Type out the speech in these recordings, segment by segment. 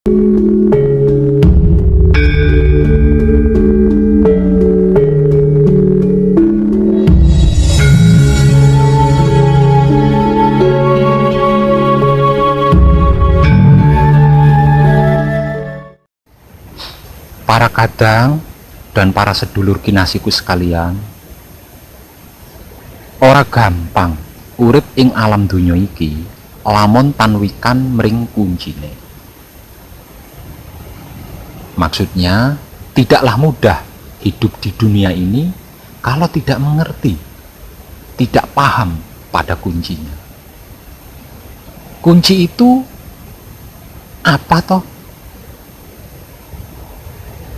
Para kadang dan para sedulur kinasiku sekalian, ora gampang urip ing alam donya iki lamun tanwikan mring kuncine. Maksudnya, tidaklah mudah hidup di dunia ini kalau tidak mengerti, tidak paham pada kuncinya. Kunci itu apa toh?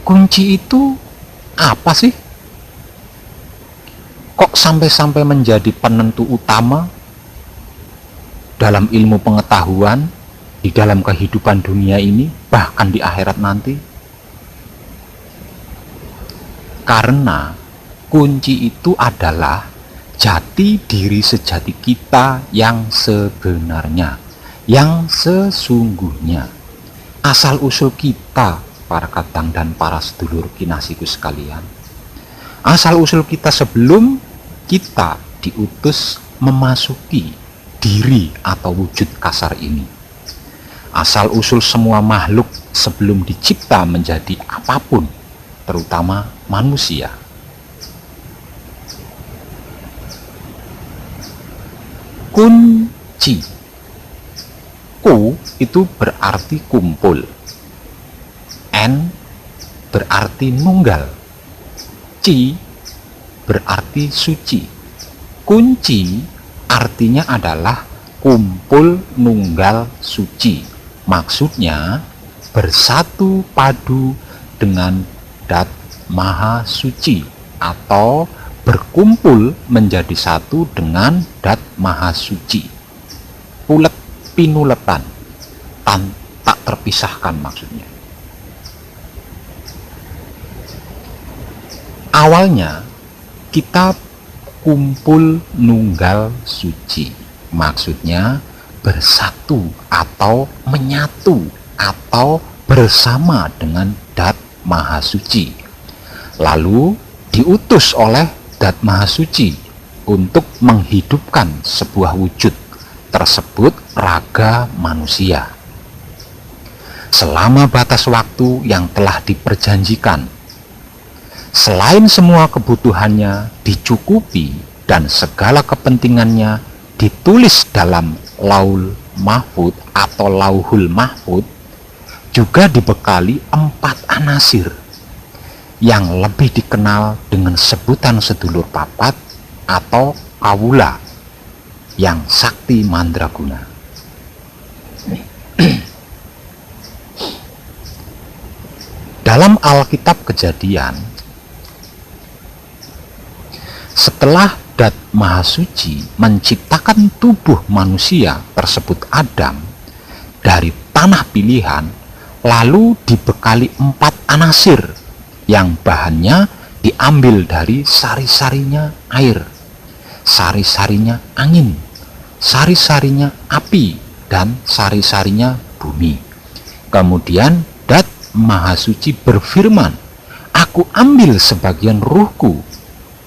Kunci itu apa sih? Kok sampai-sampai menjadi penentu utama dalam ilmu pengetahuan, di dalam kehidupan dunia ini, bahkan di akhirat nanti? Karena kunci itu adalah jati diri sejati kita yang sebenarnya, yang sesungguhnya. Asal-usul kita, para kadang dan para sedulur kinasiku sekalian, asal-usul kita sebelum kita diutus memasuki diri atau wujud kasar ini, asal-usul semua makhluk sebelum dicipta menjadi apapun, terutama manusia, kunci. Ku itu berarti kumpul, N berarti nunggal, Ci berarti suci. Kunci artinya adalah kumpul, nunggal, suci. Maksudnya bersatu padu dengan Dat Maha Suci, atau berkumpul menjadi satu dengan Dat Maha Suci. Pulet pinuletan, tak terpisahkan maksudnya. Awalnya kita kumpul nunggal suci, maksudnya bersatu atau menyatu atau bersama dengan Dat Maha Suci. Lalu diutus oleh Dat Maha Suci untuk menghidupkan sebuah wujud tersebut, raga manusia, selama batas waktu yang telah diperjanjikan. Selain semua kebutuhannya dicukupi dan segala kepentingannya ditulis dalam Laul Mahfud atau Lauhul Mahfud, juga dibekali 4 anasir yang lebih dikenal dengan sebutan sedulur papat atau kawula yang sakti mandraguna. Dalam Alkitab Kejadian, setelah Dat Maha Suci menciptakan tubuh manusia tersebut Adam dari tanah pilihan, lalu dibekali 4 anasir yang bahannya diambil dari sari-sarinya air, sari-sarinya angin, sari-sarinya api, dan sari-sarinya bumi. Kemudian Dat Maha Suci berfirman, "Aku ambil sebagian ruhku,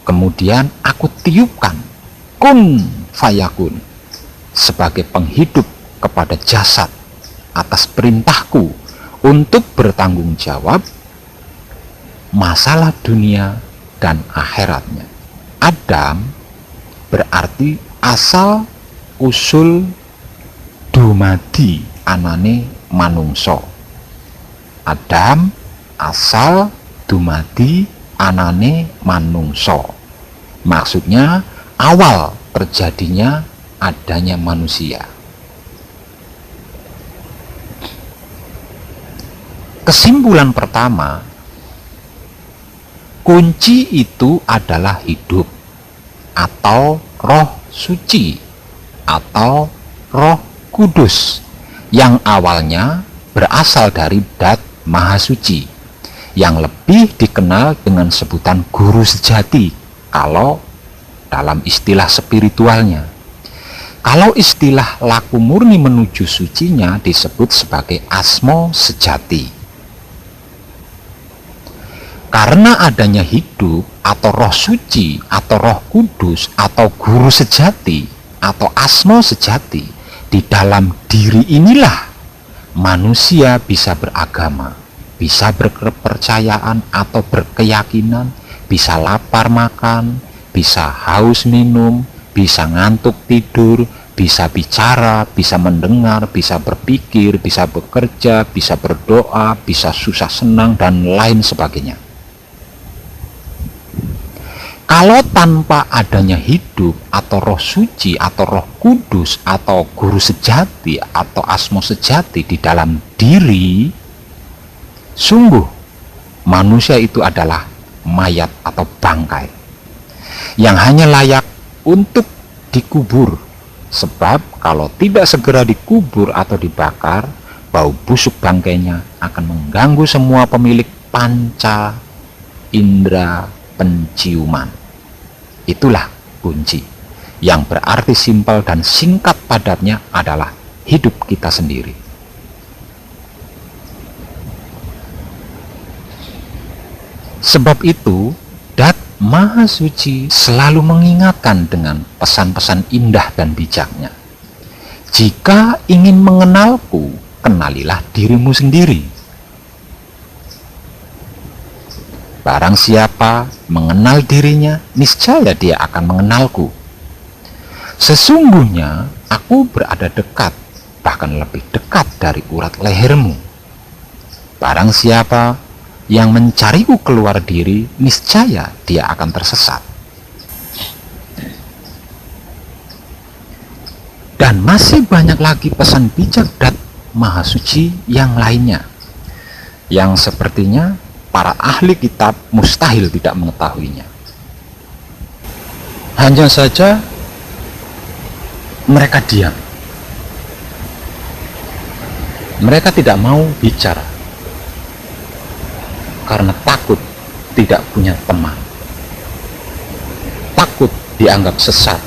kemudian aku tiupkan, kun fayakun, sebagai penghidup kepada jasad atas perintahku untuk bertanggung jawab masalah dunia dan akhiratnya." Adam berarti asal usul dumadi anane manungso. Adam asal dumadi anane manungso. Maksudnya awal terjadinya adanya manusia. Kesimpulan pertama, kunci itu adalah hidup atau roh suci atau roh kudus yang awalnya berasal dari Dat Maha Suci, yang lebih dikenal dengan sebutan guru sejati kalau dalam istilah spiritualnya. Kalau istilah laku murni menuju sucinya disebut sebagai asmo sejati. Karena adanya hidup atau roh suci atau roh kudus atau guru sejati atau asmo sejati di dalam diri inilah manusia bisa beragama, bisa berkepercayaan atau berkeyakinan, bisa lapar makan, bisa haus minum, bisa ngantuk tidur, bisa bicara, bisa mendengar, bisa berpikir, bisa bekerja, bisa berdoa, bisa susah senang, dan lain sebagainya. Kalau tanpa adanya hidup atau roh suci atau roh kudus atau guru sejati atau asmo sejati di dalam diri, sungguh manusia itu adalah mayat atau bangkai yang hanya layak untuk dikubur. Sebab kalau tidak segera dikubur atau dibakar, bau busuk bangkainya akan mengganggu semua pemilik panca indera penciuman. Itulah kunci yang berarti simpel dan singkat padatnya adalah hidup kita sendiri. Sebab itu Dat Maha Suci selalu mengingatkan dengan pesan-pesan indah dan bijaknya. Jika ingin mengenalku, kenalilah dirimu sendiri. Barang siapa mengenal dirinya, niscaya dia akan mengenalku. Sesungguhnya aku berada dekat, bahkan lebih dekat dari urat lehermu. Barang siapa yang mencariku keluar diri, niscaya dia akan tersesat. Dan masih banyak lagi pesan bijak Dat Maha Suci yang lainnya, yang sepertinya para ahli kitab mustahil tidak mengetahuinya. Hanya saja mereka diam. Mereka tidak mau bicara karena takut tidak punya teman, takut dianggap sesat,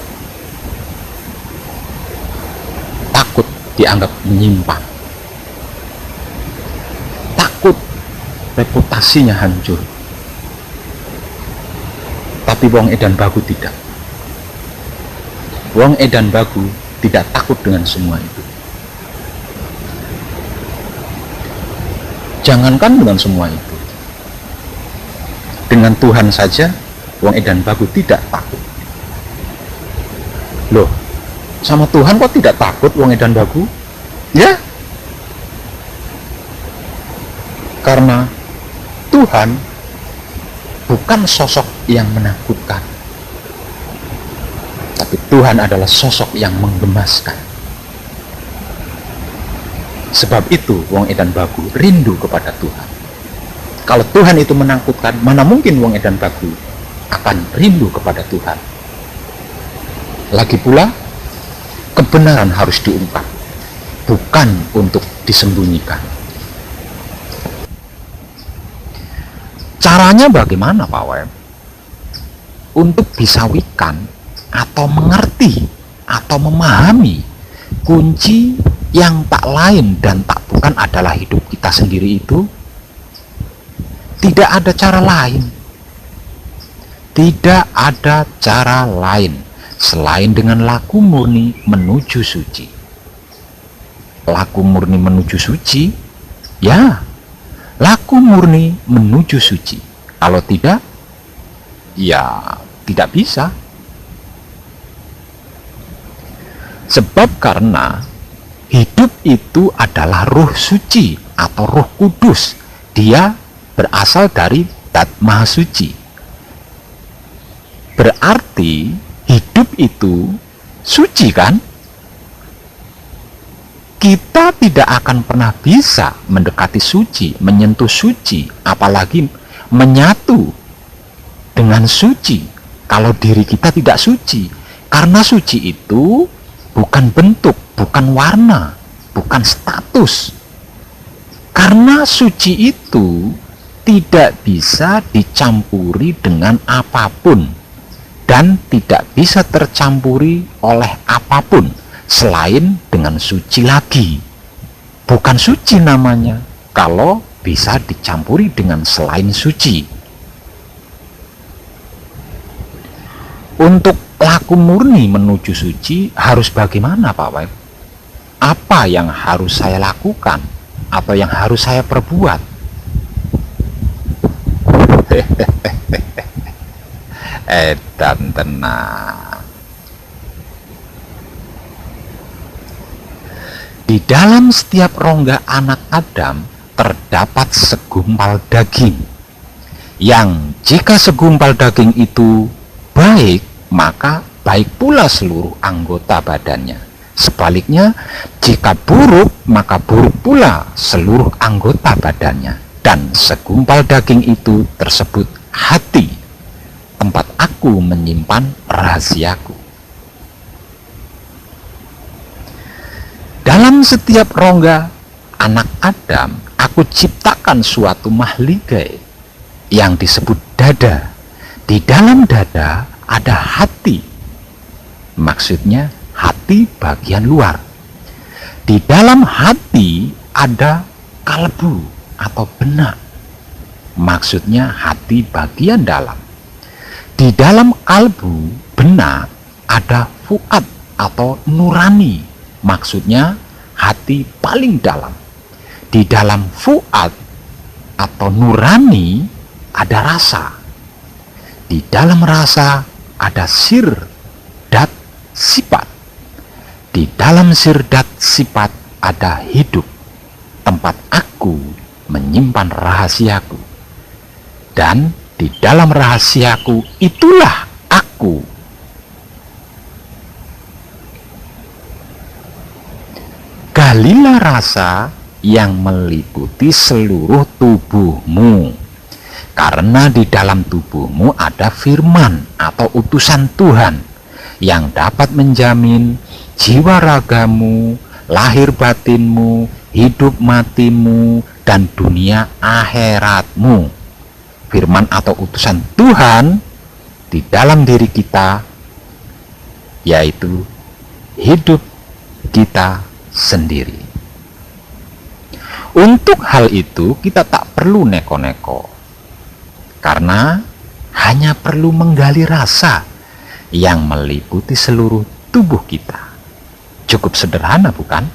takut dianggap menyimpang, takut reputasinya hancur. Tapi Wong Edan Bagu tidak. Wong Edan Bagu tidak takut dengan semua itu. Jangankan dengan semua itu, dengan Tuhan saja Wong Edan Bagu tidak takut. Loh, sama Tuhan kok tidak takut Wong Edan Bagu? Ya, karena Tuhan bukan sosok yang menakutkan, tapi Tuhan adalah sosok yang menggemaskan. Sebab itu Wong Edan Bagu rindu kepada Tuhan. Kalau Tuhan itu menakutkan, mana mungkin Wong Edan Bagu akan rindu kepada Tuhan. Lagi pula, kebenaran harus diungkap, bukan untuk disembunyikan. Caranya bagaimana, Pak Wem? Untuk bisa wikan atau mengerti atau memahami kunci yang tak lain dan tak bukan adalah hidup kita sendiri itu, tidak ada cara lain. Tidak ada cara lain selain dengan laku murni menuju suci. Laku murni menuju suci, ya, laku murni menuju suci. Kalau tidak, ya tidak bisa. Sebab karena hidup itu adalah ruh suci atau roh kudus. Dia berasal dari Dat Maha Suci. Berarti hidup itu suci, kan? Kita tidak akan pernah bisa mendekati suci, menyentuh suci, apalagi menyatu dengan suci kalau diri kita tidak suci. Karena suci itu bukan bentuk, bukan warna, bukan status. Karena suci itu tidak bisa dicampuri dengan apapun dan tidak bisa tercampuri oleh apapun. selain dengan suci lagi. Bukan suci namanya kalau bisa dicampuri dengan selain suci. Untuk laku murni menuju suci harus bagaimana, Pak Web? Apa yang harus saya lakukan atau yang harus saya perbuat? Edan tenang. Di dalam setiap rongga anak Adam terdapat segumpal daging, yang jika segumpal daging itu baik, maka baik pula seluruh anggota badannya. Sebaliknya, jika buruk, maka buruk pula seluruh anggota badannya. Dan segumpal daging itu tersebut hati, tempat aku menyimpan rahasiaku. Dalam setiap rongga anak Adam, aku ciptakan suatu mahligai yang disebut dada. Di dalam dada ada hati, maksudnya hati bagian luar. Di dalam hati ada kalbu atau benak, maksudnya hati bagian dalam. Di dalam kalbu benak ada fuad atau nurani, maksudnya hati paling dalam. Di dalam fuad atau nurani ada rasa. Di dalam rasa ada sir dat sifat. Di dalam sir dat sifat ada hidup, tempat aku menyimpan rahasiaku. Dan di dalam rahasiaku itulah aku. Galilah rasa yang meliputi seluruh tubuhmu, karena di dalam tubuhmu ada firman atau utusan Tuhan yang dapat menjamin jiwa ragamu, lahir batinmu, hidup matimu, dan dunia akhiratmu. Firman atau utusan Tuhan di dalam diri kita, yaitu hidup kita sendiri. Untuk hal itu kita tak perlu neko-neko, karena hanya perlu menggali rasa yang meliputi seluruh tubuh kita. Cukup sederhana, bukan?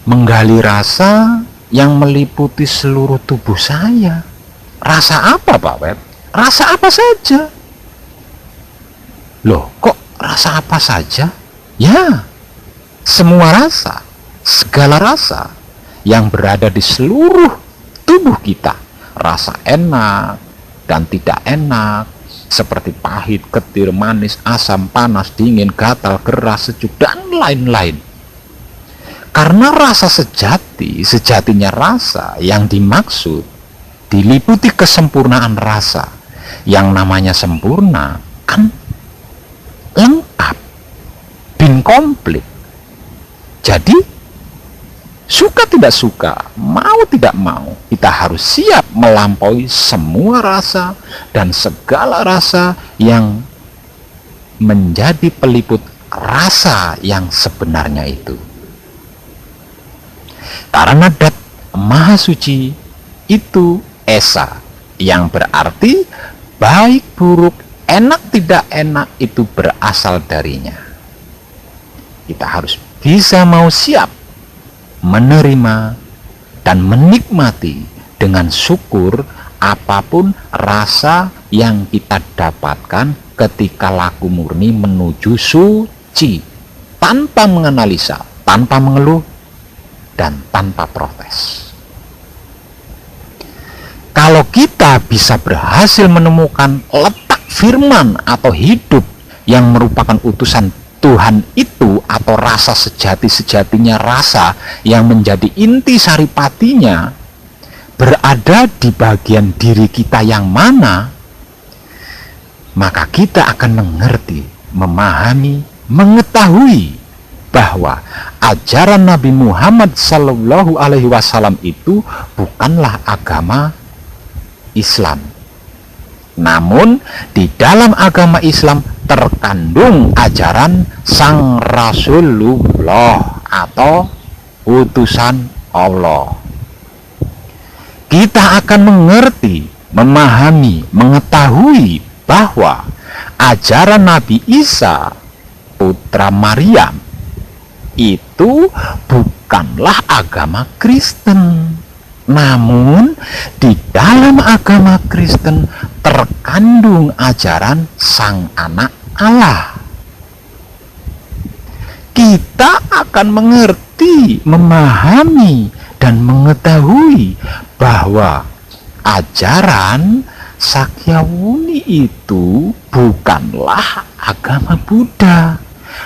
Menggali rasa yang meliputi seluruh tubuh saya. Rasa apa, Pak Web? Rasa apa saja. Loh, kok rasa apa saja? Ya, semua rasa, segala rasa yang berada di seluruh tubuh kita. Rasa enak dan tidak enak, seperti pahit, ketir, manis, asam, panas, dingin, gatal, keras, sejuk, dan lain-lain. Karena rasa sejatinya rasa yang dimaksud diliputi kesempurnaan rasa. Yang namanya sempurna kan lengkap, bin komplit. Jadi suka tidak suka, mau tidak mau, kita harus siap melampaui semua rasa dan segala rasa yang menjadi peliput rasa yang sebenarnya itu. Karena dat Maha Suci itu esa, yang berarti baik buruk, enak tidak enak itu berasal darinya. Kita harus bisa mau siap menerima dan menikmati dengan syukur apapun rasa yang kita dapatkan ketika laku murni menuju suci, tanpa menganalisa, tanpa mengeluh, dan tanpa protes. Kalau kita bisa berhasil menemukan letak firman atau hidup yang merupakan utusan Tuhan itu, atau rasa sejati-sejatinya rasa yang menjadi inti saripatinya berada di bagian diri kita yang mana, maka kita akan mengerti, memahami, mengetahui bahwa ajaran Nabi Muhammad Sallallahu Alaihi Wasallam itu bukanlah agama Islam. Namun di dalam agama Islam terkandung ajaran Sang Rasulullah atau utusan Allah. Kita akan mengerti, memahami, mengetahui bahwa ajaran Nabi Isa putra Maryam itu bukanlah agama Kristen. Namun di dalam agama Kristen terkandung ajaran Sang Anak Allah. Kita akan mengerti, memahami, dan mengetahui bahwa ajaran Sakyawuni itu bukanlah agama Buddha.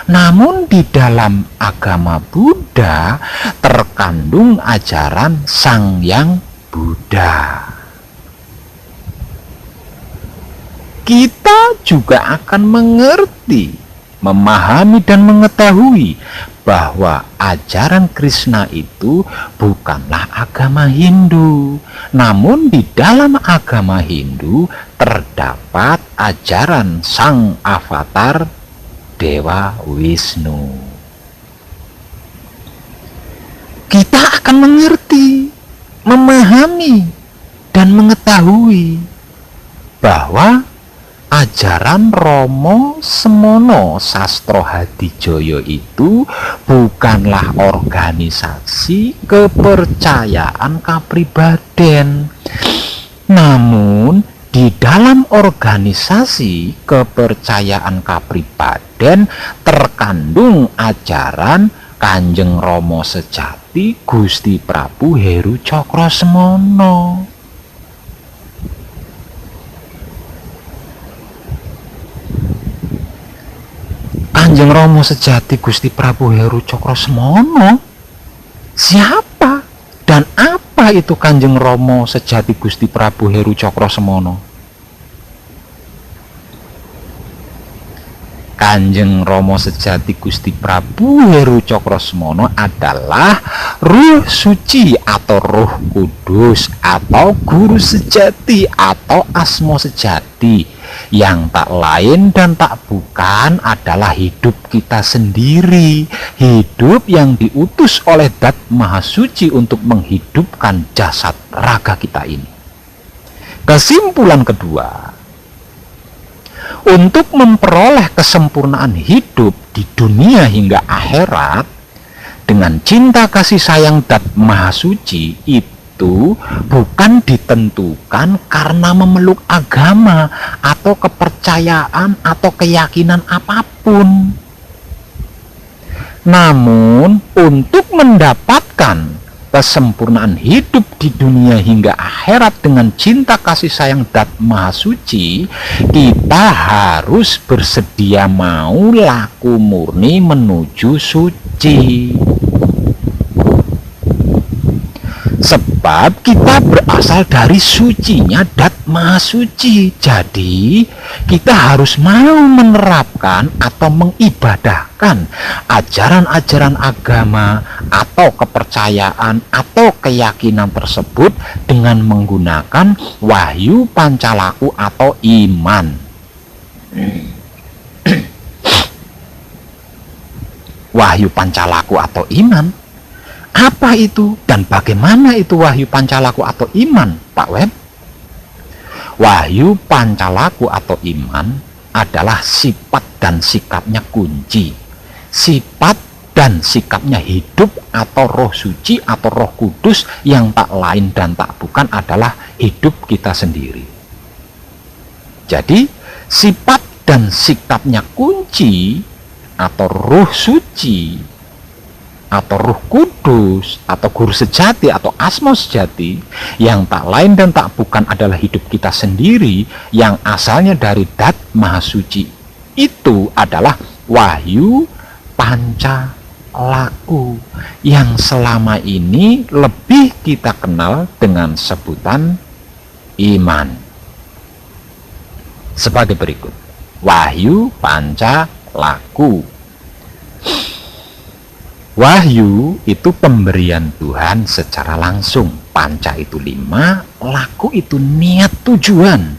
Namun di dalam agama Buddha terkandung ajaran Sang Hyang Buddha. Kita juga akan mengerti, memahami dan mengetahui bahwa ajaran Krishna itu bukanlah agama Hindu. Namun di dalam agama Hindu terdapat ajaran Sang Avatar Dewa Wisnu. Kita akan mengerti, memahami, dan mengetahui bahwa ajaran Romo Semono Sastro Hadijoyo itu bukanlah organisasi kepercayaan kapribaden. Namun di dalam organisasi kepercayaan kapribaden terkandung ajaran Kanjeng Rama Sejati Gusti Prabu Heru Cakrosemono. Kanjeng Rama Sejati Gusti Prabu Heru Cakrosemono siapa dan apa itu Kanjeng Rama Sejati Gusti Prabu Heru Cakrosemono? Kanjeng Rama Sejati Gusti Prabu Heru Cakrosemono adalah ruh suci atau roh kudus atau guru sejati atau asma sejati yang tak lain dan tak bukan adalah hidup kita sendiri, hidup yang diutus oleh Dat Maha Suci untuk menghidupkan jasad raga kita ini. Kesimpulan kedua, untuk memperoleh kesempurnaan hidup di dunia hingga akhirat dengan cinta kasih sayang Dat Maha Suci itu bukan ditentukan karena memeluk agama atau kepercayaan atau keyakinan apapun. Namun untuk mendapatkan kesempurnaan hidup di dunia hingga akhirat dengan cinta kasih sayang Dat Maha Suci, kita harus bersedia mau laku murni menuju suci. Sebab kita berasal dari sucinya Dat Maha Suci. Jadi kita harus mau menerapkan atau mengibadahkan ajaran-ajaran agama atau kepercayaan atau keyakinan tersebut dengan menggunakan wahyu pancalaku atau iman. Wahyu pancalaku atau iman, apa itu dan bagaimana itu wahyu pancalaku atau iman, Pak Web? Wahyu pancalaku atau iman adalah sifat dan sikapnya kunci. Sifat dan sikapnya hidup atau roh suci atau roh kudus yang tak lain dan tak bukan adalah hidup kita sendiri. Jadi sifat dan sikapnya kunci atau roh suci atau roh kudus atau guru sejati atau asma sejati yang tak lain dan tak bukan adalah hidup kita sendiri yang asalnya dari Dat Maha Suci itu adalah wahyu pancalaku yang selama ini lebih kita kenal dengan sebutan iman. Sebagai berikut, wahyu pancalaku. Wahyu itu pemberian Tuhan secara langsung. Panca itu 5, laku itu niat tujuan.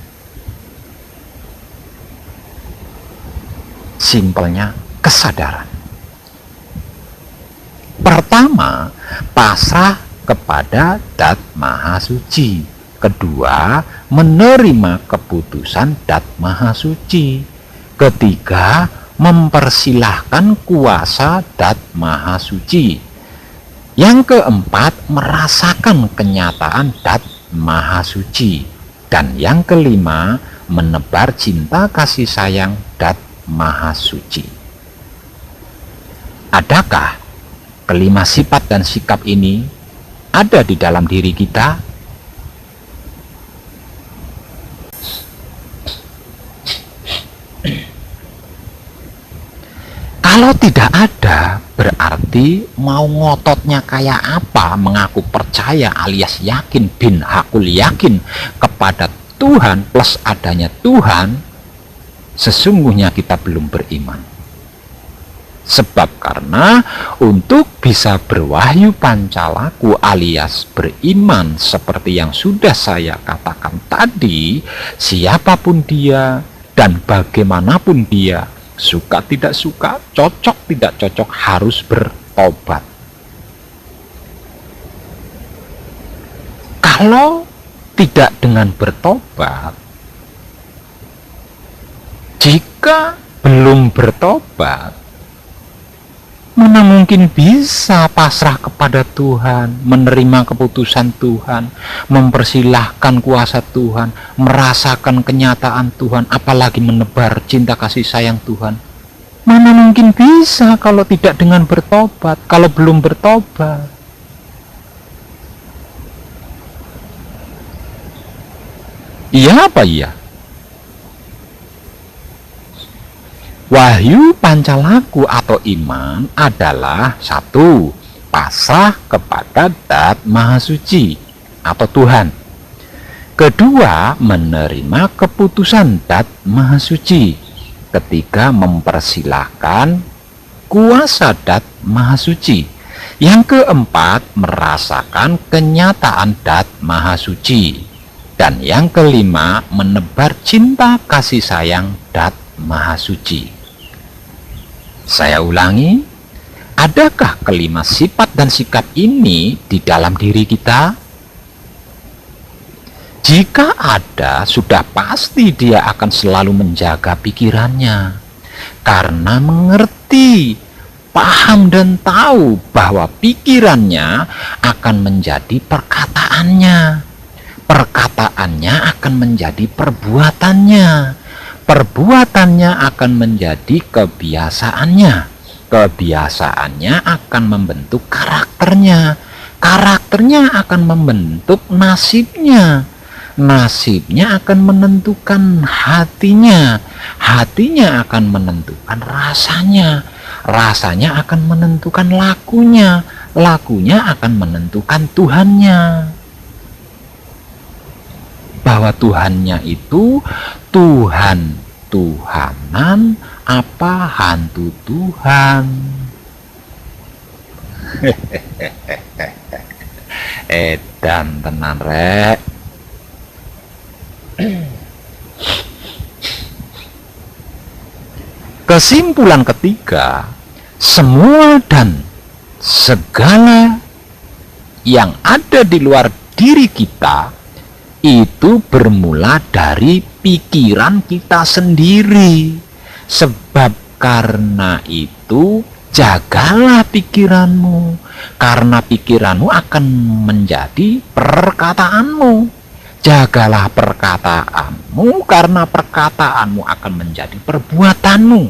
Simpelnya kesadaran. Pertama, pasrah kepada Dat Maha Suci. Kedua, menerima keputusan Dat Maha Suci. Ketiga, mempersilahkan kuasa Dat Maha Suci. Yang keempat, merasakan kenyataan Dat Maha Suci. Dan yang kelima, menebar cinta kasih sayang Dat Maha Suci. Adakah kelima sifat dan sikap ini ada di dalam diri kita? Kalau tidak ada, berarti mau ngototnya kayak apa, mengaku percaya alias yakin bin hakul yakin kepada Tuhan plus adanya Tuhan, sesungguhnya kita belum beriman. Sebab karena untuk bisa berwahyu pancalaku alias beriman seperti yang sudah saya katakan tadi, siapapun dia dan bagaimanapun dia, suka tidak suka, cocok tidak cocok, harus bertobat. Kalau tidak dengan bertobat, jika belum bertobat, mana mungkin bisa pasrah kepada Tuhan, menerima keputusan Tuhan, mempersilahkan kuasa Tuhan, merasakan kenyataan Tuhan, apalagi menebar cinta kasih sayang Tuhan. Mana mungkin bisa kalau tidak dengan bertobat, kalau belum bertobat. Iya apa iya? Wahyu pancalaku atau iman adalah satu, pasrah kepada Dat Maha Suci atau Tuhan. Kedua, menerima keputusan Dat Maha Suci. Ketiga, mempersilahkan kuasa Dat Maha Suci. Yang keempat, merasakan kenyataan Dat Maha Suci. Dan yang kelima, menebar cinta kasih sayang Dat Maha Suci. Saya ulangi, adakah kelima sifat dan sikap ini di dalam diri kita? Jika ada, sudah pasti dia akan selalu menjaga pikirannya, karena mengerti, paham dan tahu bahwa pikirannya akan menjadi perkataannya, perkataannya akan menjadi perbuatannya, perbuatannya akan menjadi kebiasaannya, kebiasaannya akan membentuk karakternya, karakternya akan membentuk nasibnya, nasibnya akan menentukan hatinya, hatinya akan menentukan rasanya, rasanya akan menentukan lakunya, lakunya akan menentukan Tuhannya. Bahwa Tuhannya itu Tuhan Tuhanan apa hantu Tuhan. Edan tenan rek. Kesimpulan ketiga, semua dan segala yang ada di luar diri kita itu bermula dari pikiran kita sendiri. Sebab karena itu jagalah pikiranmu, karena pikiranmu akan menjadi perkataanmu. Jagalah perkataanmu, karena perkataanmu akan menjadi perbuatanmu.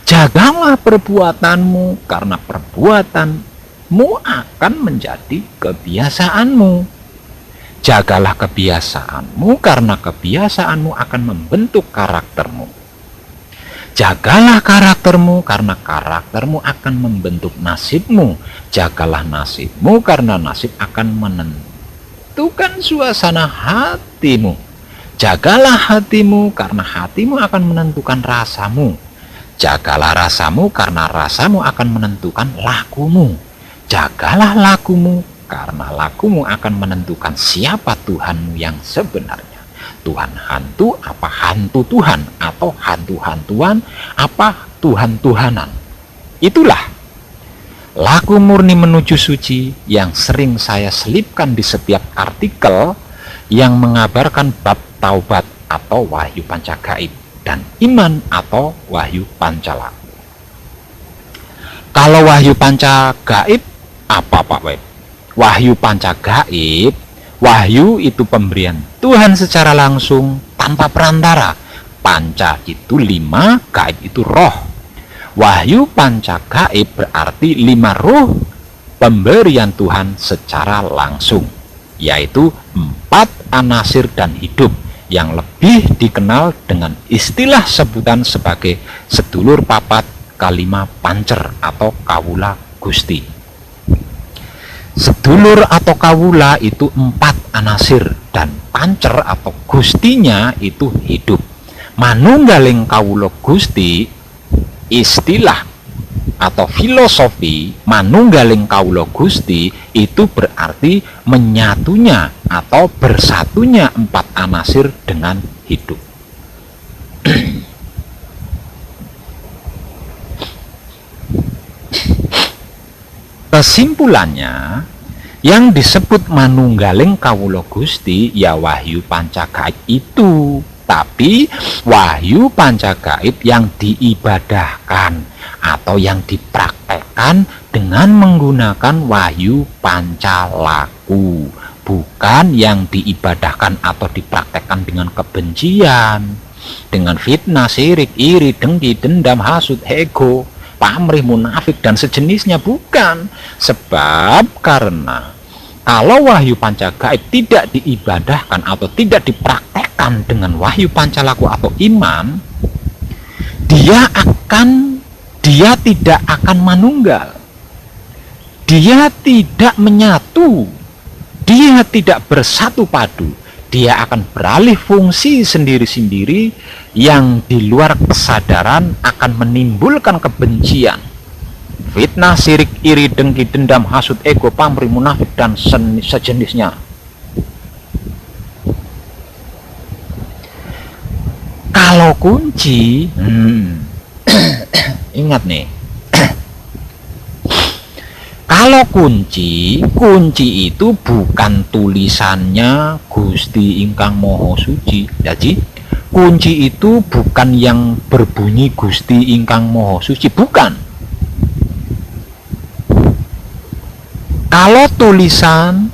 Jagalah perbuatanmu, karena perbuatanmu akan menjadi kebiasaanmu. Jagalah kebiasaanmu, karena kebiasaanmu akan membentuk karaktermu. Jagalah karaktermu, karena karaktermu akan membentuk nasibmu. Jagalah nasibmu, karena nasib akan menentukan suasana hatimu. Jagalah hatimu, karena hatimu akan menentukan rasamu. Jagalah rasamu, karena rasamu akan menentukan lakumu. Jagalah lakumu, karena lakumu akan menentukan siapa Tuhanmu yang sebenarnya. Tuhan hantu apa hantu Tuhan, atau hantu-hantuan apa Tuhan-Tuhanan. Itulah laku murni menuju suci yang sering saya selipkan di setiap artikel yang mengabarkan bab taubat atau wahyu panca gaib, dan iman atau wahyu pancala. Kalau wahyu panca gaib apa Pak Web? Wahyu panca gaib, wahyu itu pemberian Tuhan secara langsung tanpa perantara. Panca itu 5, gaib itu roh. Wahyu panca gaib berarti 5 roh pemberian Tuhan secara langsung, yaitu 4 anasir dan hidup, yang lebih dikenal dengan istilah sebutan sebagai sedulur papat kalima pancer atau kawula Gusti. Sedulur atau kawula itu 4 anasir, dan pancer atau gustinya itu hidup. Manunggaling kawula Gusti, istilah atau filosofi manunggaling kawula Gusti itu berarti menyatunya atau bersatunya 4 anasir dengan hidup. Kesimpulannya, yang disebut manunggaling kawula Gusti ya wahyu panca gaib itu, tapi wahyu panca gaib yang diibadahkan atau yang dipraktekkan dengan menggunakan wahyu pancalaku, bukan yang diibadahkan atau dipraktekkan dengan kebencian, dengan fitnah, syirik, iri, dengki, dendam, hasut, ego, pamrih, munafik, dan sejenisnya. Bukan. Sebab karena kalau wahyu panca gaib tidak diibadahkan atau tidak dipraktekkan dengan wahyu pancalaku atau iman, dia tidak akan manunggal, dia tidak menyatu, dia tidak bersatu padu, dia akan beralih fungsi sendiri-sendiri yang di luar kesadaran akan menimbulkan kebencian, fitnah, sirik, iri, dengki, dendam, hasut, ego, pamrih, munafik, dan sejenisnya. Kalau kunci, ingat nih, kalau kunci itu bukan tulisannya Gusti ingkang Maha Suci. Jadi kunci itu bukan yang berbunyi Gusti ingkang Maha Suci, bukan. Kalau tulisan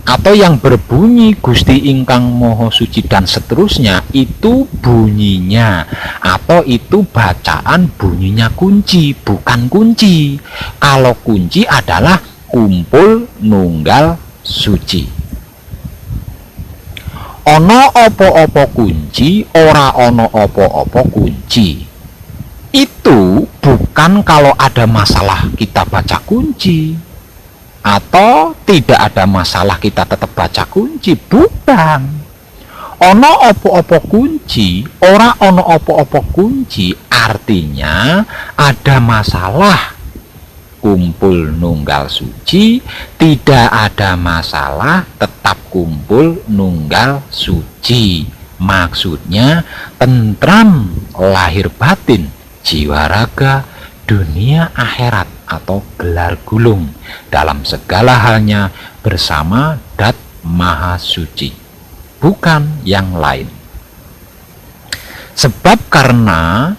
atau yang berbunyi Gusti ingkang Maha Suci dan seterusnya, itu bunyinya atau itu bacaan bunyinya kunci, bukan kunci. Kalau kunci adalah kumpul nunggal suci. Ono opo-opo kunci, ora ono opo-opo kunci. Itu bukan kalau ada masalah kita baca kunci, atau tidak ada masalah kita tetap baca kunci, bukan. Ono opo-opo kunci, ora ono opo-opo kunci, artinya ada masalah kumpul nunggal suci, tidak ada masalah tetap kumpul nunggal suci. Maksudnya tentram lahir batin, jiwa raga, dunia akhirat atau gelar gulung dalam segala halnya bersama Dat Maha Suci, bukan yang lain. Sebab karena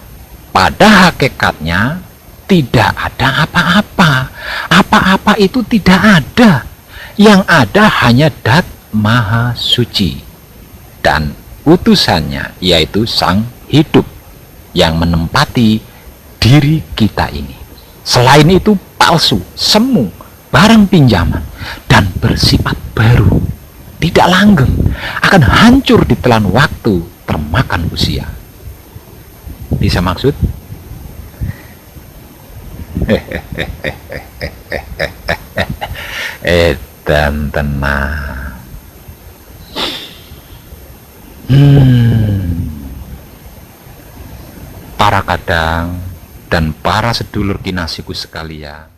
pada hakikatnya tidak ada apa-apa. Apa-apa itu tidak ada. Yang ada hanya Dat Maha Suci dan utusannya, yaitu Sang Hidup yang menempati diri kita ini. Selain itu palsu, semu, barang pinjaman, dan bersifat baru, tidak langgeng, akan hancur ditelan waktu, termakan usia. Bisa maksud? Dan tenang. Para kadang dan para sedulur kinasiku sekalian,